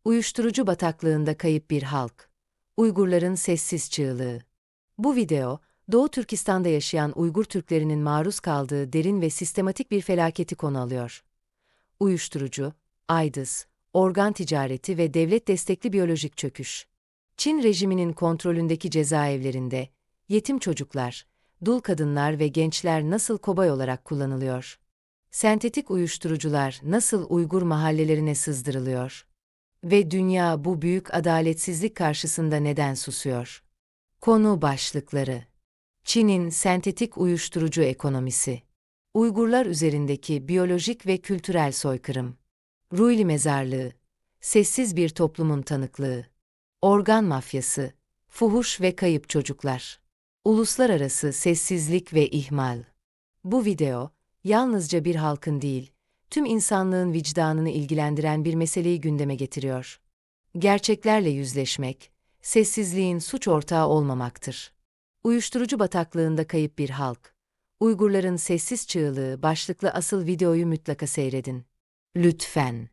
Uyuşturucu bataklığında kayıp bir halk. Uygurların sessiz çığlığı. Bu video, Doğu Türkistan'da yaşayan Uygur Türklerinin maruz kaldığı derin ve sistematik bir felaketi konu alıyor. Uyuşturucu, AIDS, organ ticareti ve devlet destekli biyolojik çöküş. Çin rejiminin kontrolündeki cezaevlerinde, yetim çocuklar, dul kadınlar ve gençler nasıl kobay olarak kullanılıyor? Sentetik uyuşturucular nasıl Uygur mahallelerine sızdırılıyor? Ve dünya bu büyük adaletsizlik karşısında neden susuyor? Konu başlıkları: Çin'in sentetik uyuşturucu ekonomisi, Uygurlar üzerindeki biyolojik ve kültürel soykırım, Ruili mezarlığı, sessiz bir toplumun tanıklığı, organ mafyası, fuhuş ve kayıp çocuklar, uluslararası sessizlik ve ihmal. Bu video, yalnızca bir halkın değil, tüm insanlığın vicdanını ilgilendiren bir meseleyi gündeme getiriyor. Gerçeklerle yüzleşmek, sessizliğin suç ortağı olmamaktır. Uyuşturucu bataklığında kayıp bir halk. Uygurların sessiz çığlığı başlıklı asıl videoyu mutlaka seyredin. Lütfen.